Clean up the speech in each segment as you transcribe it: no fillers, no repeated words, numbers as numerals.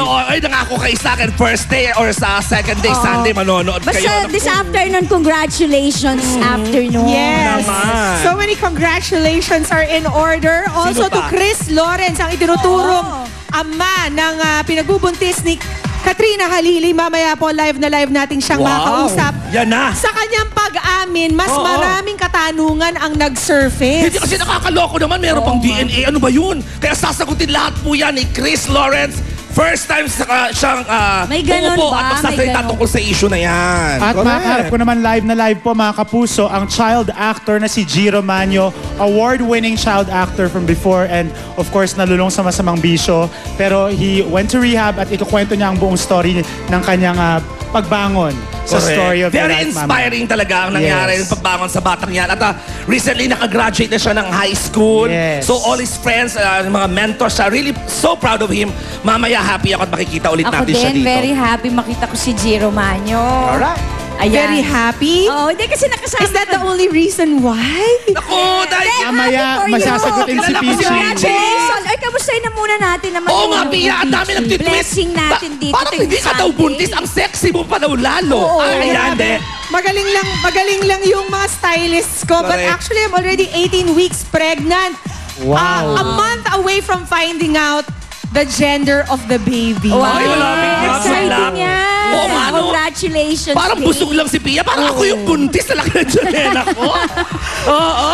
Ay, nangako kayo sa akin, first day or sa second day, Sunday, manonood kayo. Basta this afternoon, congratulations afternoon. Yes. Naman. So many congratulations are in order. Also to pa? Chris Lawrence, ang itinuturong ama ng pinagbubuntis ni Katrina Halili. Mamaya po live na live natin siyang makakausap. Yan na. Sa kanyang pag-amin, mas maraming katanungan ang nag-surface. Hindi kasi nakakaloko naman, meron pang DNA. Ano ba yun? Kaya sasagutin lahat po yan ni Chris Lawrence. First time siyang May ganon umupo ba? at magsasalita May ganon. tungkol sa issue na yan. At Correct. makaharap ko naman live na live po mga kapuso ang child actor na si Giro Manyo, award-winning child actor from before and of course nalulong sa masamang bisyo. Pero he went to rehab at ikukwento niya ang buong story ng kanyang pagbangon sa Correct. story of your Very life, Mama. inspiring talaga ang nangyari Yes. yung pagbangon sa batang yan. At recently, nakagraduate na siya ng high school. Yes. So all his friends, mga mentors, are really so proud of him. Mamaya happy ako at makikita ulit Ako natin siya din, dito. very happy makita ko si Giro Manyo. Alright. Ayan. Very happy? Oo, hindi kasi nakasama Is that the only reason why? Naku, dahil... Mamaya masasagutin si Kilala ko si Pichi. Congratulations! Ay, kamustahin na muna natin naman. Oo yung nga, ano, Pia, ang dami Pichi. nag-tweet. Blessing natin dito. Parang hindi ka daw buntis, ang sexy mo pa daw lalo. Oo, Ayan, de. Magaling lang yung mga stylists ko. But Correct. actually, I'm already 18 weeks pregnant. Wow. A month away from finding out the gender of the baby. Wow. Ay, malapit na, Exciting malapit. yan. Oo nga, no? Congratulations. Parang babe. busog lang si Pia. Parang ako yung buntis na laki ng tsanena ko. Oo.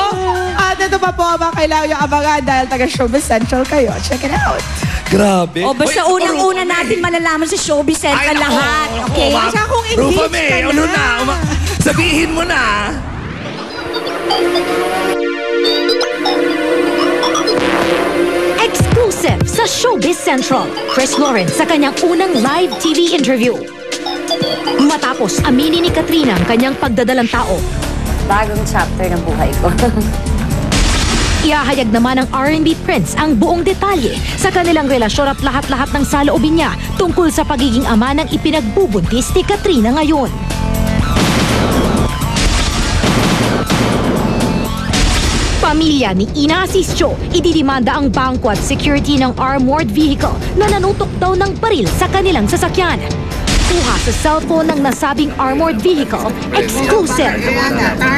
At ito pa po ang mga kailangan nyo abangan dahil taga Showbiz Central kayo. Check it out. Grabe. O basta Uy, unang-una Rufa, natin malalaman sa Showbiz Ay, Central nako, lahat. nako, Okay? ma'am. Tsaka kung engaged Rufa, ka na. ano na? Sabihin mo na. Exclusive sa Showbiz Central, Chris Lawrence sa kanyang unang live TV interview. Matapos aminin ni Katrina ang kanyang pagdadalang tao, Bagong chapter ng buhay ko. iahayag naman ng R&B Prince ang buong detalye sa kanilang relasyon at lahat-lahat ng saloobin niya tungkol sa pagiging ama ng ipinagbubuntis ni Katrina ngayon. Pamilya ni Ina Asisio, ididimanda ang bangko at security ng armored vehicle na nanutok daw ng baril sa kanilang sasakyan. Kuha sa cellphone ng nasabing armored vehicle, exclusive.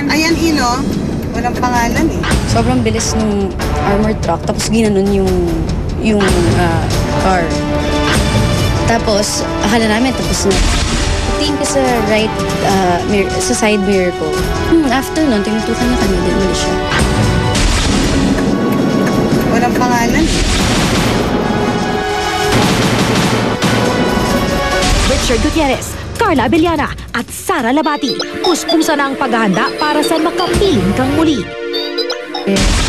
Ayan, Ino. Walang pangalan eh. Sobrang bilis ng armored truck, tapos ginanon yung car. Tapos, akala namin tapos na. Tingin ko sa right, sa side mirror ko. After nun, tinutukan niya kami, din ulit siya. Walang pangalan eh. Richard Gutierrez, Carla Abellana at Sara Labati. Puspusa na ang paghahanda para sa makapiling kang muli.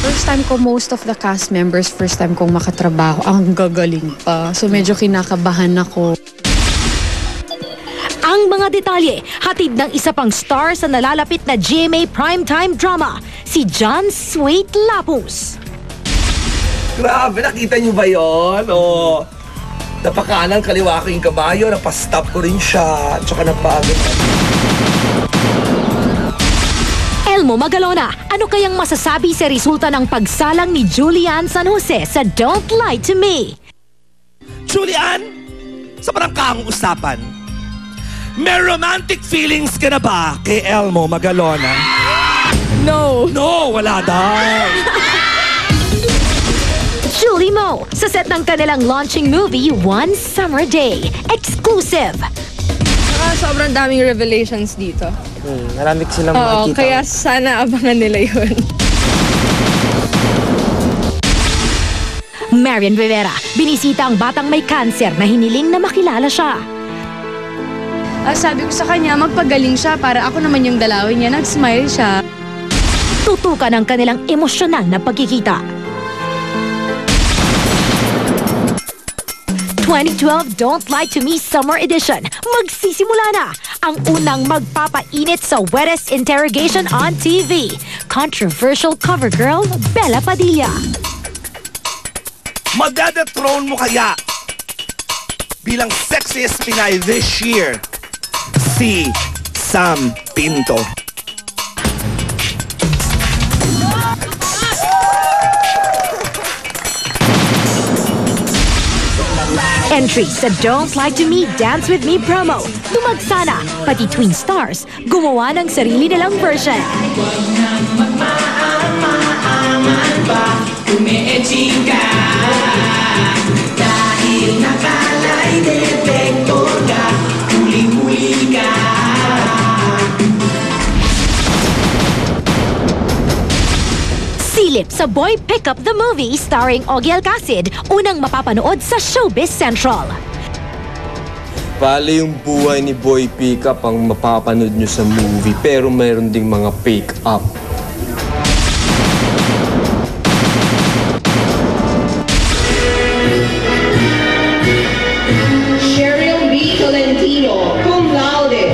First time ko, most of the cast members, first time kong makatrabaho. Ang gagaling pa. So medyo kinakabahan ako. Ang mga detalye, hatid ng isa pang star sa nalalapit na GMA primetime drama, si John Sweet Lapus. Grabe, nakita niyo ba yun? O, napakanan, kaliwa ko yung kabayo, napastop ko rin siya, tsaka napagod. Elmo Magalona, ano kayang masasabi sa resulta ng pagsalang ni Julian San Jose sa Don't Lie to Me? Julian, sa barangkang usapan, may romantic feelings ka na ba kay Elmo Magalona? No! No, wala daw. Julie Mo, sa set ng kanilang launching movie, One Summer Day. Exclusive. Sobrang daming revelations dito. Marami silang Oo, makikita. kaya sana abangan nila yun. Marian Rivera, binisita ang batang may kanser na hiniling na makilala siya. Sabi ko sa kanya, magpagaling siya para ako naman yung dalawin niya. Nag-smile siya. Tutukan ang kanilang emosyonal na pagkikita. 2012 Don't Lie to Me Summer Edition. Magsisimula na ang unang magpapainit sa wettest interrogation on TV. Controversial cover girl, Bella Padilla. Madadethrone mo kaya bilang sexiest Pinay this year si Sam Pinto. Entries sa Don't Like to Me, Dance With Me promo. Tumagsana, pati Twin Stars, gumawa ng sarili nilang version. Silip sa Boy Pick Up the Movie starring Ogie Alcacid, unang mapapanood sa Showbiz Central. Bale yung buhay ni Boy Pickup ang mapapanood nyo sa movie, pero mayroon ding mga pick-up. Cheryl B. Tolentino, cum laude.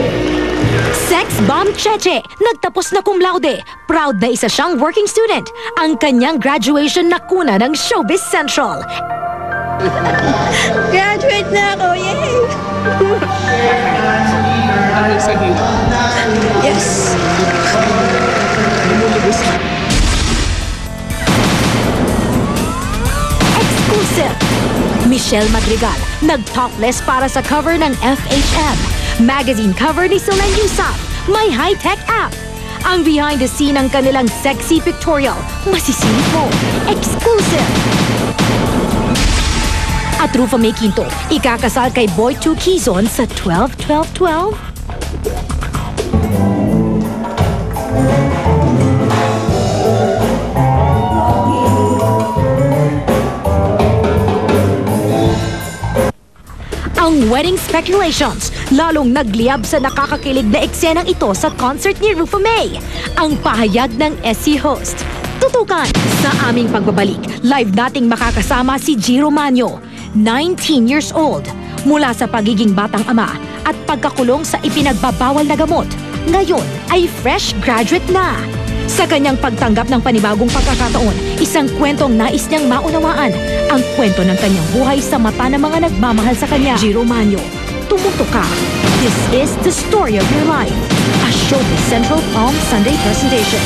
Sex Bomb Cheche, nagtapos na cum laude. Proud na isa siyang working student. Ang kanyang graduation na kuna ng Showbiz Central. Graduate na ako! Yay! Yes! Exclusive! Michelle Madrigal, nag-topless para sa cover ng FHM. Magazine cover ni Solen Yusuf, may high-tech app. Ang behind the scene ng kanilang sexy pictorial, masisilip mo. Exclusive! At Rufa May Quinto, ikakasal kay Boy 2 Quezon sa 12-12-12. Ang wedding speculations, lalong nagliyab sa nakakakilig na eksenang ito sa concert ni Rufa May. Ang pahayag ng SC host. Tutukan sa aming pagbabalik, live nating makakasama si Giro Manyo, 19 years old. Mula sa pagiging batang ama at pagkakulong sa ipinagbabawal na gamot, ngayon ay fresh graduate na. Sa kanyang pagtanggap ng panibagong pagkakataon, isang kwentong nais niyang maunawaan, ang kwento ng kanyang buhay sa mata ng mga nagmamahal sa kanya. Giro Manyo, tumuto ka. This is the story of your life. A Showbiz Central Palm Sunday presentation.